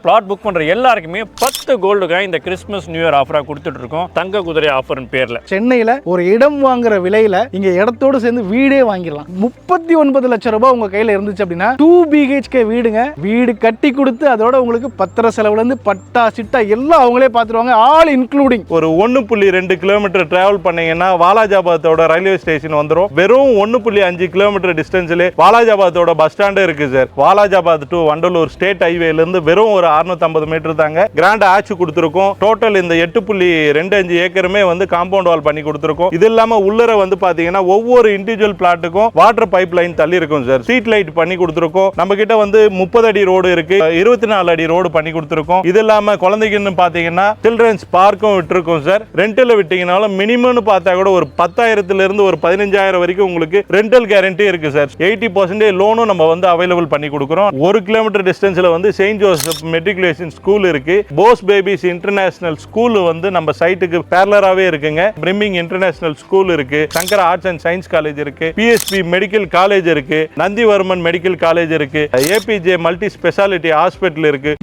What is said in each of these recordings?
Plot book பண்ற எல்லாருக்குமே 10 கோல்டுக்காக இந்த கிறிஸ்மஸ் நியூ இயர் ஆஃபரா கொடுத்துட்டு இருக்கோம். தங்க குதிரை ஆஃபர்னு பேர்ல சென்னையில ஒரு இடம் வாங்குற விலையில இங்க இடத்தோடு சேர்ந்து வீடே வாங்கிடலாம். 39 லட்சம் ரூபாய் உங்க கையில இருந்துச்சு அப்படின்னா 2 BHK வீடுங்க. வீடு கட்டி கொடுத்து அதோட உங்களுக்கு பத்திர செலவுல இருந்து பட்டா சிட்டா எல்லாம் அவங்களே பாத்துருவாங்க, ஆல் இன்க்ளூடிங். ஒரு 1.2 கிலோமீட்டர் டிராவல் பண்ணீங்கன்னா வாலாஜாபாத்தோட ரயில்வே ஸ்டேஷன் வந்துடும். வெறும் 1.5 கிலோமீட்டர் டிஸ்டன்ஸ்ல வாலாஜாபாத்தோட பஸ் ஸ்டாண்டே இருக்கு sir. Walajabad to Vandalur state ஹைவேல இருந்து வெறும் ஒரு 650 மீட்டர் தாங்க. கிராண்ட் ஆட்சி கொடுத்திருக்கோம். டோட்டல் இந்த 8.25 ஏக்கருமே வந்து காம்பவுண்ட் வால் பண்ணி கொடுத்திருக்கோம். இது இல்லாம உள்ளர வந்து பாத்தீங்கன்னா ஒவ்வொரு இண்டிவிஜுவல் பிளாட்டுக்கும் வாட்டர் பைப் லைன் தள்ளி இருக்கும் சார். ஸ்ட்ரீட் லைட் பண்ணி கொடுத்திருக்கோம். நம்ம கிட்ட வந்து 30 அடி ரோடு இருக்கு, 24 அடி ரோடு பண்ணி கொடுத்திருக்கோம். இது இல்லாம குழந்தைக்குன்னு பாத்தீங்கன்னா சில்ட்ரன்ஸ் பார்க்கும் விட்டுருக்கோம் சார். ரெண்டல் விட்டீங்கனாலும் மினிமம்னு பார்த்தா கூட ஒரு 10,000 இருந்து ஒரு 15,000 வரைக்கும் உங்களுக்கு ரெண்டல் கேரண்டி இருக்கு சார். 80% லோனும் நம்ம வந்து அவைலபிள் பண்ணி கொடுக்குறோம். 1 கிலோமீட்டர் டிஸ்டன்ஸ்ல வந்து செயின்ட் ஜோசப் மெட்ரிகுலேஷன் ஸ்கூல் இருக்கு. போஸ் பேபிஸ் இன்டர்நேஷனல் ஸ்கூல் வந்து நம்ம சைட்டுக்கு பேரலராவே இருக்குங்க. பிரிமிங் இன்டர்நேஷனல் ஸ்கூல் இருக்கு. Shankara arts and science college இருக்கு. PSP மெடிக்கல் காலேஜ் இருக்கு. நந்திவர்மன் மெடிக்கல் காலேஜ் இருக்கு. APJ மல்டி ஸ்பெஷாலிட்டி ஹாஸ்பிட்டல் இருக்கு.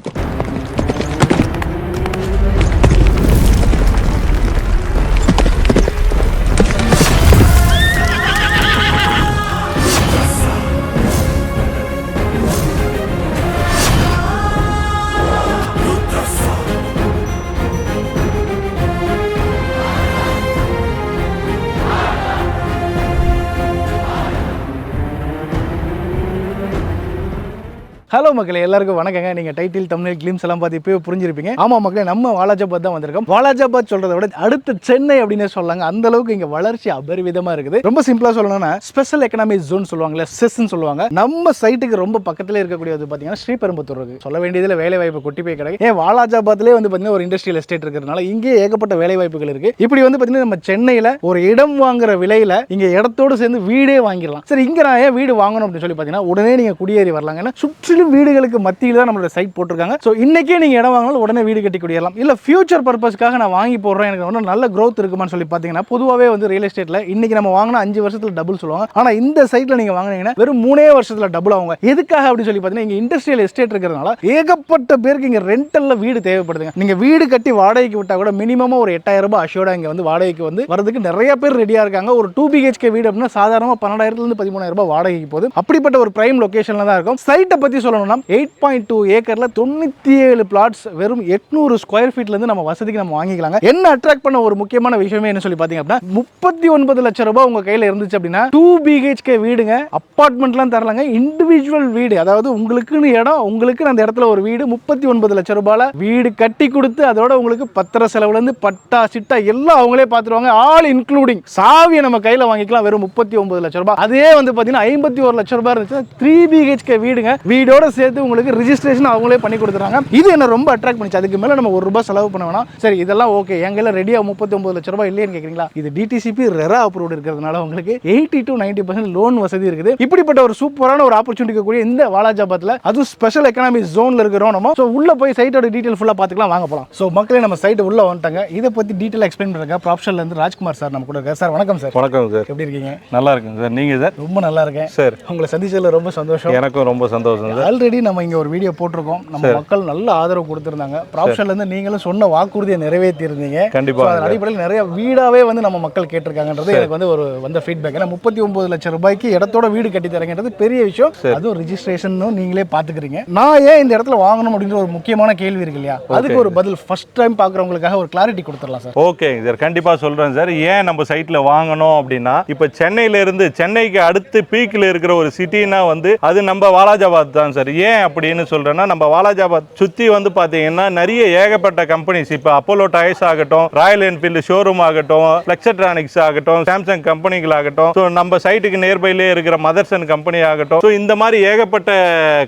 ஹலோ மக்களே, எல்லாருக்கும் வணக்கங்க. நீங்க டைட்டில் தம்ப்நெயில் கிளிம்ஸ் எல்லாம் பார்த்து இப்பவே புரிஞ்சிருப்பீங்க. ஆமா மக்களே, நம்ம வாலாஜாபாத் தான் வந்திருக்கோம். வாலாஜாபாத் சொல்றதை விட அடுத்த சென்னை அப்படின்னே சொல்லலாங்க. அந்த அளவுக்கு இங்க வளர்ச்சி அபரிவிதமா இருக்குது. ரொம்ப சிம்பிளா சொல்லணும்னா ஸ்பெஷல் எக்கனாமிக் ஜோன் சொல்லுவாங்கல்ல, செஸ்ன்னு சொல்லுவாங்க. நம்ம சைட்டுக்கு ரொம்ப பக்கத்துல இருக்கக்கூடியது பாத்தீங்கன்னா ஸ்ரீபெரும்புத்தூர் இருக்கு. சொல்ல வேண்டியதுல வேலை வாய்ப்பு கொட்டி போய் கிடக்கு. ஏன் வாலாஜாபாத்லேயே வந்து பாத்தீங்கன்னா ஒரு இண்டஸ்ட்ரியல் எஸ்டேட் இருக்கிறதுனால இங்கே ஏகப்பட்ட வேலை வாய்ப்புகள் இருக்கு. இப்படி வந்து பாத்தீங்கன்னா நம்ம சென்னையில ஒரு இடம் வாங்குற விலையில இங்க இடத்தோடு சேர்ந்து வீடே வாங்கிடலாம். சரி, இங்க நான் ஏன் வீடு வாங்கணும் அப்படின்னு சொல்லி பாத்தீங்கன்னா உடனே நீங்க குடியேறி வரலாங்க. சுற்றிலும் வீடுகளுக்கு மத்தியில தான் நம்மளோட சைட் போட்டிருக்காங்க. சோ இன்னைக்கே நீங்க இடம் வாங்கினாலும் உடனே வீடு கட்டி குடியேறலாம். இல்ல ஃபியூச்சர் பர்பஸ்க்காக நான் வாங்கி போடுறேன், எனக்கு வந்து நல்ல growth இருக்குமான்னு சொல்லி பாத்தீங்கன்னா பொதுவாவே வந்து ரியல் எஸ்டேட்ல இன்னைக்கு நம்ம வாங்கினா 5 வருஷத்துல டபுள் சொல்லுவாங்க. ஆனா இந்த சைட்ல நீங்க வாங்குனீங்கன்னா வெறும் 3 வருஷத்துல டபுள் ஆகுங்க. எதுக்காக அப்படி சொல்லி பாத்தீங்கன்னா இங்க இண்டஸ்ட்ரியல் எஸ்டேட் இருக்கிறதுனால ஏகப்பட்ட பேருக்கு இங்க ரெண்டல்ல வீடு தேவைப்படுதுங்க. நீங்க வீடு கட்டி வாடகைக்கு விட்டா கூட மினிமமா ஒரு 8,000 ரூபாய் அஷோர்டா இங்க வந்து வாடகைக்கு வந்து வரதுக்கு நிறைய பேர் ரெடியா இருக்காங்க. ஒரு 2 BHK வீடு அப்படின்னா சாதாரணமா 12,000 இருந்து 13,000 ரூபாய் வாடகைக்கு போகுது. அப்படிப்பட்ட ஒரு பிரைம் லொகேஷன்ல தான் இருக்கும். சைட்டை பத்தி சொல்லணும்னா 8.2 ஏக்கர்ல 97 பிளாட்ஸ் வெறும் 800 ஸ்கொயர் ஃபீட்ல இருந்து நம்ம வசதிக்கு நம்ம வாங்கிக்கலாங்க. என்ன அட்ராக்ட் பண்ண ஒரு முக்கியமான விஷயமே என்ன சொல்லி பாத்தீங்க அப்படின்னா 39 லட்சம் ரூபாய் உங்க கையில இருந்துச்சு அப்படின்னா 2 BHK வீடுங்க. அபார்ட்மெண்ட்லாம் தரலாங்க. இண்டிவிஜுவல் வீடு, அதாவது உங்களுக்குன்னு இடம், உங்களுக்கு அந்த இடத்துல ஒரு வீடு 39 லட்சம் ரூபாயில வீடு கட்டி கொடுத்து அதோட உங்களுக்கு பத்திர செலவுல இருந்து பட்டா சிட்டா எல்லாம் அவங்களே பாத்துருவாங்க, ஆல் இன்க்ளூடிங். சாவியை நம்ம கையில வாங்கிக்கலாம் வெறும் 39 லட்சம் ரூபாய். அதே வந்து பாத்தீங்கன்னா 51 லட்சம் ரூபாய் இருந்துச்சு 3 BHK வீடுங்க. வீடோட சேர்த்து உங்களுக்கு ரிஜிஸ்ட்ரேஷன் அவங்களே பண்ணி கொடுத்துறாங்க. இது என்ன ரொம்ப அட்ராக்ட் பண்ணிச்சு. அதுக்கு மேல நம்ம 1 ரூபாய் செலவு பண்ண வேணாம். சரி, இதெல்லாம் ஓகே. எங்கல ரெடியா 39 லட்சம் ரூபாய் இல்லைன்னு கேக்குறீங்களா? இது DTCP ரெரா அப்ரூவ்ட் இருக்கிறதுனால உங்களுக்கு 80 to 90% லோன் வசதி இருக்குது. இப்படிப்பட்ட ஒரு சூப்பரான ஒரு ஆப்பர்ச்சுனிட்டி கூடிய இந்த வாலாஜாபாத்ல அது ஸ்பெஷல் எக்கனாமிக் ஜோன்ல இருக்கிறோம். நம்ம சோ உள்ள போய் சைட்டோட டீடைல் ஃபுல்லா பாத்துக்கலாம், வாங்க போலாம். சோ மக்களே, நம்ம சைட் உள்ள வந்துட்டாங்க. இத பத்தி டீடைலா எக்ஸ்பிளைன் பண்றாங்க ப்ராப்ஷன்ல இருந்து ராஜ்குமார் சார் நம்ம கூட இருக்கார். சார் வணக்கம் சார். வணக்கம் சார். எப்படி இருக்கீங்க? நல்லா இருக்குங்க சார். நீங்க சார்? ரொம்ப நல்லா இருக்கேன் சார். உங்களை சந்திச்சதுல ரொம்ப சந்தோஷம். எனக்கும் ரொம்ப சந்தோஷம் சார். ஆல்ரெடி நம்ம இங்க ஒரு வீடியோ போட்டிருக்கோம். நம்ம மக்கள் நல்ல ஆதரவு கொடுத்திருந்தாங்க. ப்ராப்ஷன்ல இருந்து நீங்களும் சொன்ன வாக்குறுதியை நிறைவேற்றி இருந்தீங்க. கண்டிப்பா. அதன் அடிப்படையில் நிறைய வீடாவே வந்து நம்ம மக்கள் கேட்டிருக்காங்கன்றது எனக்கு வந்து ஒரு வந்த ஃபீட்பேக். ஏன்னா 39 லட்சம் ரூபாய்க்கு இடத்தோட வீடு கட்டி தரங்கிறது பெரிய விஷயம். அதுவும் ரிஜிஸ்ட்ரேஷன் நீங்களே பாத்துக்கிறீங்க. நான் ஏன் இந்த இடத்துல வாங்கணும் அப்படின்ற ஒரு முக்கியமான கேள்வி இருக்கு இல்லையா, அதுக்கு ஒரு பதில் ஃபர்ஸ்ட் டைம் பாக்குறவங்களுக்காக ஒரு கிளாரிட்டி கொடுத்துடலாம் சார். ஓகே சார், கண்டிப்பா சொல்றேன் சார். ஏன் நம்ம சைட்ல வாங்கணும் அப்படின்னா, இப்ப சென்னையில இருந்து சென்னைக்கு அடுத்து பீக்ல இருக்கிற ஒரு சிட்டினா வந்து அது நம்ம வாலாஜாபாத் தான் சார். ஏன் அப்படின்னு சொல்றேன்னா, நம்ம வாலாஜாபாத் சுத்தி வந்து பாத்தீங்கன்னா நிறைய ஏகப்பட்ட கம்பெனிஸ், இப்ப அப்போலோ டயர்ஸ் ஆகட்டும், ராயல் என்ஃபீல்டு ஷோரூம் ஆகட்டும், பிளெக்ஸட்ரானிக்ஸ் ஆகட்டும், சாம்சங் கம்பெனிகள் ஆகட்டும், ஸோ நம்ம சைட்டுக்கு நியர்பைலே இருக்கிற மதர்சன் கம்பெனி ஆகட்டும், ஸோ இந்த மாதிரி ஏகப்பட்ட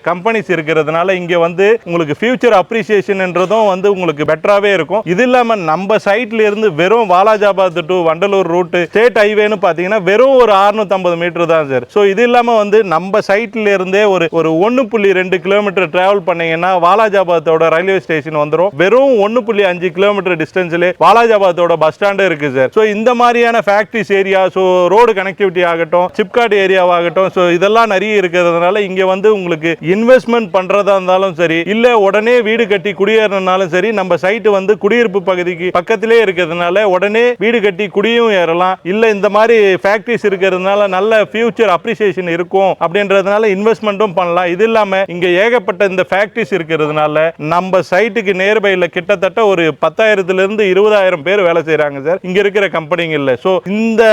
கம்பெனிஸ் இருக்கிறதுனால இங்க வந்து உங்களுக்கு ஃபியூச்சர் அப்ரிசியேஷன்ன்றதும் வந்து உங்களுக்கு பெட்டராகவே இருக்கும். இது இல்லாமல் நம்ம சைட்ல இருந்து வெறும் Walajabad to Vandalur route state ஹைவேன்னு பார்த்தீங்கன்னா வெறும் ஒரு 650 மீட்டர் தான் சார். ஸோ இது இல்லாமல் வந்து நம்ம சைட்ல இருந்தே ஒரு 1.2 2 கிலோமீட்டர் டிராவல் பண்ணீங்கன்னா வாலாஜாபாத்தோட ரயில்வே ஸ்டேஷன் வந்துரும். வெறும் 1.5 கிலோமீட்டர் டிஸ்டன்ஸ்ல வாலாஜாபாத்தோட பஸ் ஸ்டாண்ட் இருக்கு சார். சோ இந்த மாதிரியான factories area, so road connectivity ஆகட்டும், சிப்காட் ஏரியாவாகட்டும், சோ இதெல்லாம் நிறைய இருக்கிறதுனால இங்க வந்து உங்களுக்கு இன்வெஸ்ட்மெண்ட் பண்றதா இருந்தாலும் சரி, இல்ல உடனே வீடு கட்டி குடியேறனாலும் சரி, நம்ம சைட் வந்து குடியிருப்பு பகுதிக்கு பக்கத்திலே இருக்கிறதுனால உடனே வீடு கட்டி குடியும் ஏறலாம். இல்ல இந்த மாதிரி ஃபேக்டரிஸ் இருக்கிறதுனால நல்ல ஃபியூச்சர் அப்ரிசியேஷன் இருக்கும் அப்படின்றதுனால இன்வெஸ்ட்மெண்ட்டும் பண்ணலாம். இது இல்லாம இங்க ஏகப்பட்ட இந்த ஃபேக்டரிஸ் இருக்கிறதுனால நம்ம சைட்டுக்கு நியர்பைல கிட்டத்தட்ட ஒரு 10,000 இருந்து 20,000 பேர் வேலை செய்யறாங்க சார் இங்க இருக்கிற கம்பெனிங்கள்ல. சோ இந்த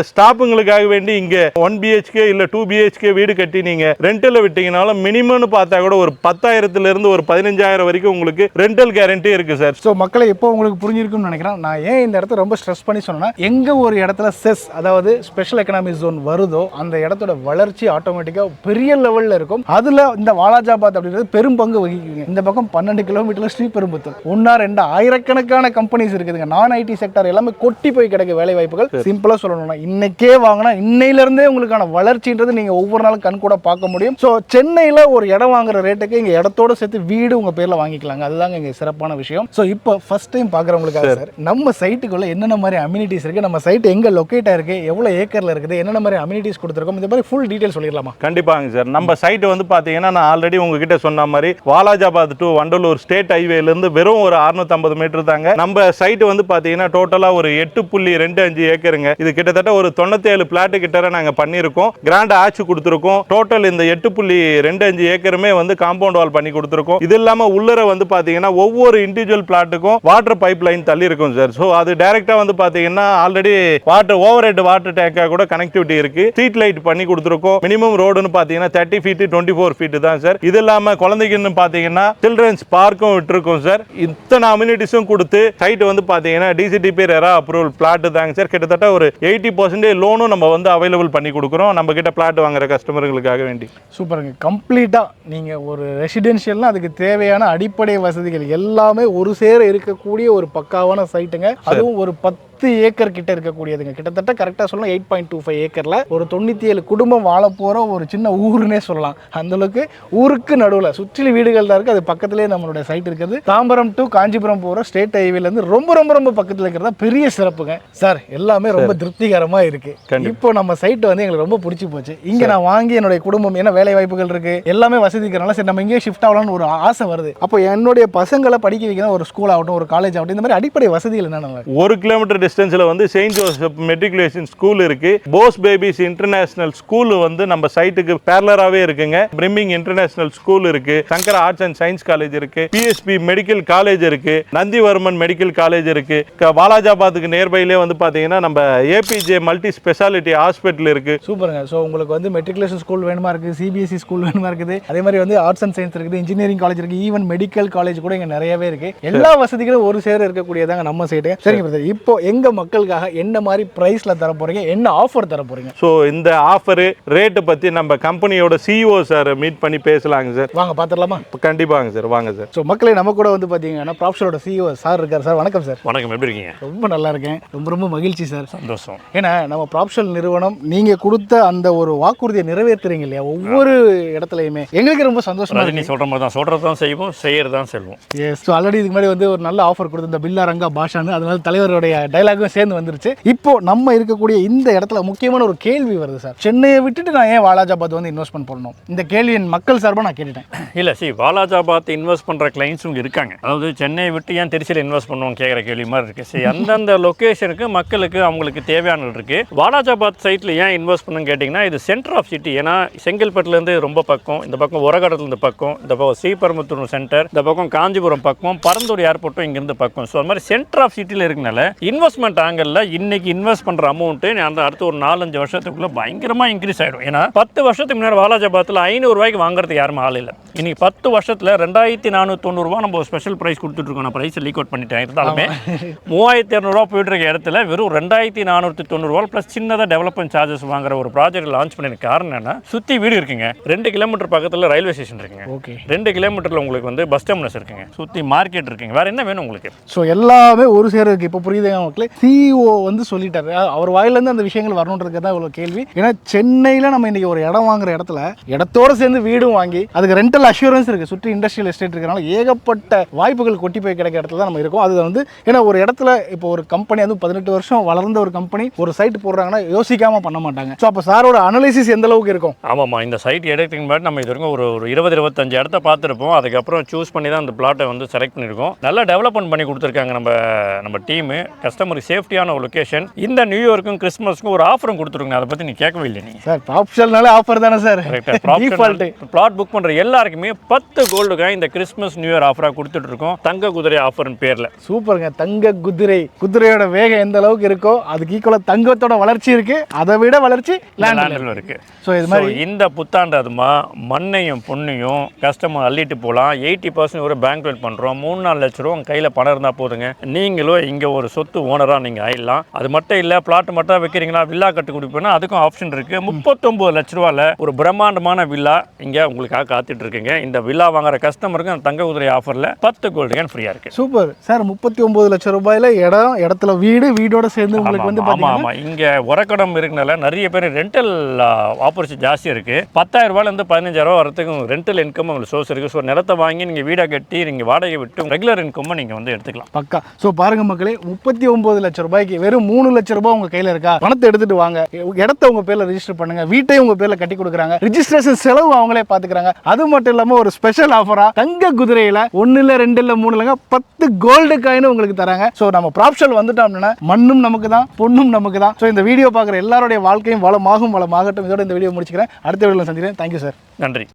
ஸ்டாஃபுங்களுக்காக வேண்டி இங்க 1 BHK இல்ல 2 BHK வீடு கட்டி நீங்க ரெண்டல்ல விட்டீங்கனாலும் மினிமம்னு பார்த்தா கூட ஒரு 10,000 இருந்து ஒரு 15,000 வரைக்கும் உங்களுக்கு ரெண்டல் கேரண்டி இருக்கு சார். ஸோ மக்களை எப்போ உங்களுக்கு புரிஞ்சிருக்கும்னு நினைக்கிறேன். நான் ஏன் இந்த இடத்த ரொம்ப ஸ்ட்ரெஸ் பண்ணி சொன்னேன்னா, எங்க ஒரு இடத்துல செஸ், அதாவது ஸ்பெஷல் எக்கனாமிக் ஜோன் வருதோ அந்த இடத்தோட வளர்ச்சி ஆட்டோமேட்டிக்காக பெரிய லெவலில் இருக்கும். அதில் இந்த வாலாஜாபாத் அப்படின்றது பெரும் பங்கு வகிக்குங்க. இந்த பக்கம் 12 கிலோமீட்டர்ல ஸ்ரீபெரும்புத்தூர், 1-2 ஆயிரக்கணக்கான கம்பெனிஸ் இருக்குதுங்க. நான் ஐடி செக்டர் எல்லாமே கொட்டி போய் கிடக்கு வேலை வாய்ப்புகள். சிம்பிளாக சொல்லணும்னா இன்னைக்கே வாங்கினா இன்னையிலிருந்தே உங்களுக்கான வளர்ச்சின்றது நீங்க ஒவ்வொரு நாளும் கண் கூட பார்க்க முடியும். ஸோ சென்னையில் ஒரு இடம் வாங்குற ரேட்டுக்கு இங்க இடத்தோட சேர்த்து வீடு உங்க பேர்ல வாங்கிக்கலாங்க. அதுதாங்க இங்க சிறப்பான விஷயம். ஸோ இப்போ ஃபர்ஸ்ட் டைம் பார்க்குறவங்களுக்காக சார், நம்ம சைட்டுக்குள்ள என்னென்ன மாதிரி அம்யூனிட்டிஸ் இருக்கு, நம்ம சைட் எங்க லொக்கேட் ஆயிருக்கு, எவ்வளவு ஏக்கர்ல இருக்குது, என்னென்ன மாதிரி அம்யூனிட்டிஸ் கொடுத்துருக்கோம், இந்த மாதிரி ஃபுல் டீடைல் சொல்லிடலாமா? கண்டிப்பாங்க சார். நம்ம சைட் வந்து பாத்தீங்கன்னா நான் ஆல்ரெடி உங்ககிட்ட சொன்ன மாதிரி வாலாஜாபாத் டு வண்டலூர் ஸ்டேட் ஹைவேல இருந்து வெறும் ஒரு 650 மீட்டர் தாங்க. நம்ம சைட் வந்து பாத்தீங்கன்னா டோட்டலா ஒரு 8.25 ஏக்கருங்க. இது கிட்டத்தட்ட ஒரு 97 பிளாட் கிட்ட நாங்க பண்ணிருக்கோம். கிராண்ட் ஆட்சி கொடுத்துருக்கோம். டோட்டல் இந்த 8.25 ஏக்கருமே வந்து காம்பவுண்ட் வால் பண்ணி கொடுத்துருக்கோம். இது இல்லாம உள்ளர வந்து பாத்தீங்கன்னா ஒவ்வொரு இண்டிவிஜுவல் பிளாட்டுக்கும் வாட்டர் பைப் லைன் தள்ளி இருக்கும் சார். சோ அது டைரக்டா வந்து பாத்தீங்கன்னா already water overhead water டேங்கா கூட கனெக்டிவிட்டி இருக்கு. ஸ்ட்ரீட் லைட் பண்ணி கொடுத்துருக்கோம். மினிமம் ரோடுன்னு பாத்தீங்கன்னா 30 ஃபீட் 24 ஃபீட் தான் சார். இது இல்லாம குழந்தைக்குன்னு பாத்தீங்கன்னா சில்ட்ரன்ஸ் பார்க்கும் விட்டுருக்கோம் சார். இத்தனை அம்யூனிட்டிஸும் கொடுத்து சைட் வந்து பாத்தீங்கன்னா டிசிடிபி ரெரா அப்ரூவல் பிளாட் தாங்க சார். கிட்டத்தட்ட ஒரு 80% லோனும் நம்ம வந்து அவைலபிள் பண்ணி கொடுக்குறோம் நம்ம கிட்ட பிளாட் வாங்குற கஸ்டமர்களுக்காக வேண்டி. சூப்பருங்க. கம்ப்ளீட்டா நீங்க ஒரு ரெசிடென்ஷியல்னா அதுக்கு தேவையான அடிப்படை வசதிகள் எல்லாமே ஒரு சேர இருக்கக்கூடிய ஒரு பக்காவான சைட்டுங்க. அதுவும் ஒரு 10 ஏக்கர் கிட்ட இருக்கக்கூடியதுங்க. கிட்டத்தட்ட கரெக்டாக சொல்லலாம் 8.25 ஏக்கர்ல ஒரு 97 குடும்பம் வாழ போற ஒரு சின்ன ஊருன்னே சொல்லலாம். அந்த அளவுக்கு ஊருக்கு நடுவில் சுற்றிலும் வீடுகள் தான் இருக்கு. அது பக்கத்திலேயே நம்மளுடைய சைட் இருக்குது. தாம்பரம் டு காஞ்சிபுரம் போற ஸ்டேட் ஹைவேல இருந்து ரொம்ப ரொம்ப ரொம்ப பக்கத்தில் இருக்கிறதா பெரிய சிறப்புங்க சார். எல்லாமே ரொம்ப திருப்திகரமா இருக்கு. இப்போ நம்ம சைட் வந்து எங்களுக்கு ரொம்ப பிடிச்சி போச்சு. இங்க நான் வாங்கி என்னுடைய குடும்பம் என்ன வேலை வாய்ப்புகள் இருக்கு எல்லாமே வசதி இருக்கிறனால சரி நம்ம இங்கே ஷிஃப்ட் ஆகலாம்னு ஒரு ஆசை வருது. அப்போ என்னுடைய பசங்களை படிக்க வைக்கணும், ஒரு ஸ்கூல் ஆகட்டும், ஒரு காலேஜ் ஆகட்டும், இந்த மாதிரி அடிப்படை வசதிகள் என்னென்ன? 1 கிலோமீட்டர் டிஸ்டன்ஸ்ல வந்து செயின்ட் ஜோசப் மெட்ரிகுலேஷன் ஸ்கூல் இருக்கு. போஸ் பேபிஸ் இன்டர்நேஷனல் ஸ்கூல் வந்து நம்ம சைட்டுக்கு பேரலராவே இருக்குங்க. பிரிமிங் இன்டர்நேஷனல் ஸ்கூல் இருக்கு. சங்கரா ஆர்ட்ஸ் அண்ட் சயின்ஸ் காலேஜ் இருக்கு. பிஎஸ்பி மெடிக்கல் காலேஜ் இருக்கு. நந்திவர்மன் மெடிக்கல் காலேஜ் இருக்கு. வாலாஜாபாத்துக்கு நியர்பைலே வந்து பாத்தீங்கன்னா நம்ம ஏபிஜே மல்டி ஸ்பெஷாலிட்டி ஹாஸ்பிட்டல் இருக்கு. சூப்பருங்க. ஸோ உங்களுக்கு வந்து மெட்ரிகுலேஷன் ஸ்கூல் வேணுமா இருக்கு, சிபிஎஸ்சி ஸ்கூல் வேணுமா இருக்குது, அதே மாதிரி வந்து ஆர்ட்ஸ் அண்ட் சயின்ஸ் இருக்குது, இன்ஜினியரிங் காலேஜ் இருக்கு, ஈவன் மெடிக்கல் காலேஜ் கூட இங்க நிறையவே இருக்கு. எல்லா வசதிகளும் ஒரு சேர இருக்கக்கூடியதாங்க நம்ம சைடு. சரிங்க பிரதர், இப்போ எங்க மக்களுக்காக என்ன மாதிரி பிரைஸ்ல தர போறீங்க, என்ன ஆஃபர் தர போறீங்க? சோ இந்த ஆஃபர் ரேட் பத்தி நம்ம கம்பெனியோட சிஇஓ சார் மீட் பண்ணி பேசலாங்க சார். வாங்க பாத்துடலாமா? கண்டிப்பாங்க சார், வாங்க சார். சோ மக்களே, நம்ம கூட வந்து பாத்தீங்கன்னா ப்ராப்ஷலோட சிஇஓ சார் இருக்கார். சார் வணக்கம் சார். வணக்கம், எப்படி இருக்கீங்க? ரொம்ப நல்லா இருக்கேன். ரொம்ப ரொம்ப மகிழ்ச்சி சார். சந்தோஷம். ஏன்னா நம்ம ப்ராப்ஷல் நிறுவனம் நீங்க கொடுத்த அந்த ஒரு வாக்குறுதியை நிறைவேற்றுறீங்க இல்லையா ஒவ்வொரு இடத்துலயுமே, எங்களுக்கு ரொம்ப சந்தோஷமா இருக்கு. நீ சொல்ற மாதிரி தான், சொல்றதான் செய்வோம், செய்யறதான் செல்வோம். எஸ். ஸோ ஆல்ரெடி இதுக்கு முன்னாடி வந்து ஒரு நல்ல ஆஃபர் கொடுத்து இந்த பில்லா ரங்கா பாஷான்னு, அதனால தலைவருடைய டைலாகும் சேர்ந்து வந்துருச்சு. இப்போ நம்ம இருக்கக்கூடிய இந்த இடத்துல முக்கியமான ஒரு கேள்வி வருது சார். சென்னையை விட்டுட்டு நான் ஏன் வாலாஜாபாத் வந்து இன்வெஸ்ட்மெண்ட் பண்ணணும்? இந்த கேள்வி என் மக்கள் சார்பாக நான் கேட்டுட்டேன். இல்ல வாலாஜாபாத் இன்வெஸ்ட் பண்ற கிளைண்ட்ஸும் இருக்காங்க. அதாவது சென்னையை விட்டு ஏன் திருச்சியில் இன்வெஸ்ட் பண்ணுவோம் கேட்குற கேள்வி மாதிரி இருக்கு. அந்தந்த லொகேஷனுக்கு மக்களுக்கு அவங்களுக்கு தேவையானது இருக்கு. வாலாஜாபாத் சைட்ல ஏன் இன்வெஸ்ட் பண்ணு கேட்டிங்கன்னா, இது சென்டர் ஆஃப் சிட்டி. ஏன்னா செங்கல்பட்டுலேருந்து ரொம்ப பக்கம், இந்த பக்கம் உரகடத்துலேருந்து பக்கம், இந்த பக்கம் ஸ்ரீபெரும்புத்தூர் சென்டர், இந்த பக்கம் காஞ்சிபுரம் பக்கம், பரந்தூர் ஏர்போர்ட்டும் இங்கிருந்து பக்கம். ஸோ அது மாதிரி சென்டர் ஆஃப் சிட்டியில் இருக்கனால இன்வெஸ்ட்மெண்ட் ஆங்கிளில் இன்னைக்கு இன்வெஸ்ட் பண்ற அமௌண்ட்டு அந்த அடுத்த ஒரு 4-5 வருஷத்துக்குள்ள பயங்கரமாக இன்க்ரீஸ் ஆகிடும். ஏன்னா 10 வருஷத்துக்கு முன்னாடி வாலாஜாபாத்தில் 500 ரூபாய்க்கு வாங்குறதுக்கு யாரும் ஆள் இல்லை. இன்னைக்கு 10 வருஷத்தில் 2490 ரூபா நம்ம ஒரு ஸ்பெஷல் ப்ரைஸ் கொடுத்துட்ருக்கோம். நான் ப்ரைஸ் லீக் அவுட் பண்ணிட்டேன். இருந்தாலுமே 3200 ரூபா போயிட்டு இருக்க இடத்துல வெறும் 2490 ரூபா ப்ளஸ் சின்னதாக டெவலப்மெண்ட் சார்ஜஸ் வாங்குற ஒரு ப்ராஜெக்ட் லான்ச் பண்ணிருக்க காரணம் என்னன்னா, சுற்றி வீடு இருக்குங்க, 2 கிலோமீட்டர் பக்கத்தில் ரயில்வே ஸ்டேஷன் இருக்குங்க, 2 கிலோமீட்டரில் உங்களுக்கு வந்து பஸ் டெர்மினஸ் இருக்குங்க, சுற்றி மார்க்கெட் இருக்குங்க, வேற என்ன வேணும் உங்களுக்கு? ஸோ எல்லாமே ஒரு சேர இருக்கு. இப்போ புரியுது மக்களே. CEO வந்து சொல்லிட்டாரு. அவர் வாயிலேருந்து அந்த விஷயங்கள் வரணுன்றதுக்கு தான் இவ்வளோ கேள்வி. ஏன்னா சென்னையில் நம்ம இன்னைக்கு ஒரு இடம் வாங்குற இடத்துல இடத்தோட சேர்ந்து வீடும் வாங்கி அதுக்கு ரெண்டல் அஷூரன்ஸ் இருக்குது. சுற்றி இண்டஸ்ட்ரியல் எஸ்டேட் இருக்கிறனால ஏகப்பட்ட வாய்ப்புகள் கொட்டி போய் கிடைக்கிற இடத்துல தான் நம்ம இருக்கோம். அது வந்து ஏன்னா ஒரு இடத்துல இப்போ ஒரு கம்பெனி அதுவும் 18 வருஷம் வளர்ந்த ஒரு கம்பெனி ஒரு சைட் போடுறாங்கன்னா யோசிக்காம பண்ண மாட்டாங்க. ஸோ அப்போ சாரோட அனலைசிஸ் எந்த அளவுக்கு இருக்கும்? ஆமாம்மா, இந்த சைட் எடுக்கிறதுக்கு முன்னாடி நம்ம இது வரைக்கும் ஒரு 20-25 இடத்த பார்த்துருப்போம். அதுக்கப்புறம் சூஸ் பண்ணி தான் அந்த பிளாட்டை வந்து செலக்ட் பண்ணியிருக்கோம். நல்லா டெவலப்மெண்ட் பண்ணி கொடுத்துருக்காங்க நம்ம டீமு. கஸ்டமருக்கு சேஃப்டியான ஒரு லொக்கேஷன். இந்த நியூஇயர்க்கும் கிறிஸ்மஸ்க்கும் ஒரு ஆஃபரும் கொடுத்துருங்க. அதை பற்றி நீ கேட்கவே இல்லை நீங்கள் சார். ப்ராப்ஷல்னாலே ஆஃபர் தானே சார்? பிளாட் புக் பண்ணுற எல்லாருக்குமே 10 கோல்டுக்காக இந்த கிறிஸ்மஸ் நியூ இயர் ஆஃபராக கொடுத்துட்டு இருக்கோம். தங்க குதிரை ஆஃபர்னு பேரில். சூப்பருங்க. தங்க குதிரை. குதிரையோட வேகம் எந்த அளவுக்கு இருக்கோ அதுக்கு ஈக்குவலாக தங்கத்தோட வளர்ச்சி இருக்கு. அதை விட வளர்ச்சி லேண்டில் இருக்கு. ஸோ இது மாதிரி இந்த புத்தாண்டு அதுமா மண்ணையும் பொண்ணையும் கஸ்டமர் அள்ளிட்டு போகலாம். 80% ஒரு பேங்க் லோன் பண்ணுறோம். 3-4 லட்ச ரூபா உங்கள் கையில் பணம் இருந்தால் போதுங்க, நீங்களும் இங்கே ஒரு சொத்து ஓனராக நீங்கள் ஆயிடலாம். அது மட்டும் இல்லை, பிளாட் மட்டும் வைக்கிறீங்களா, வில்லா கட்டு கொடுப்பீங்கன்னா அதுக்கும் ஆப்ஷன் இருக்குது. 39 லட்ச ரூபாயில் ஒரு பிரம்மாண்டமான வில்லா இங்கே உங்களுக்காக காத்துட்டு இருக்குங்க. இந்த வில்லா வாங்குற கஸ்டமருக்கு அந்த தங்க குதிரை ஆஃபரில் 10 கோல்டு கேன் ஃப்ரீயாக இருக்குது. Super sir. 39 லட்சம் ரூபாயில் இடத்துல வீடோட சேர்ந்து உங்களுக்கு வந்து ஆமாம். இங்கே உரக்கடம் இருக்கனால நிறைய பேர் ரெண்டல் ஆப்பர்ச்சுனிட்டி ஜாஸ்தியாக இருக்குது. 10,000 ரூபாயிலேருந்து 15,000 ரூபா வரத்துக்கு ரெண்டல் இன்கம் உங்களுக்கு சோர்ஸ் இருக்குது. ஸோ நிலத்தை வாங்கி நீங்கள் வீடாக கட்டி நீங்கள் வாடகை விட்டு ரெகுலர் இன்கம் நீங்கள் வந்து எடுத்துக்கலாம். பக்கா. ஸோ பாருங்க மக்களே, 39 லட்சம் ரூபாய்க்கு வெறும் 3 லட்சம் ரூபாய் உங்கள் கையில் இருக்கா, பணத்தை எடுத்துட்டு வாங்க. இடத்த உங்கள் பேரில் ரிஜிஸ்டர் பண்ணுங்க. வீட்டையும் உங்கள் பேரில் கட்டி கொடுக்குறாங்க. ரிஜிஸ்ட்ரேஷன் செலவு அவங்களே பார்த்துக்கிறாங்க. அது மட்டும் இல்லாமல் ஒரு ஸ்பெஷல் ஆஃபராக தங்க குதிரையில் 1 இல்லை 2 இல்லை 3 இல்லைங்க 10 கோல்டு காயின் உங்களுக்கு தராங்க. ஸோ நம்ம ப்ராப்ஷல் வந்துட்டோம்னா மண்ணும் நமக்கு தான், பொண்ணும் நமக்கு தான். ஸோ இந்த வீடியோ பார்க்குற எல்லாருடைய வாழ்க்கையும் வளமாகட்டும். இதோட இந்த வீடியோ முடிச்சுக்கிறேன். அடுத்த வீடியோவில் சந்திக்கிறேன். Thank you sir. நன்றி.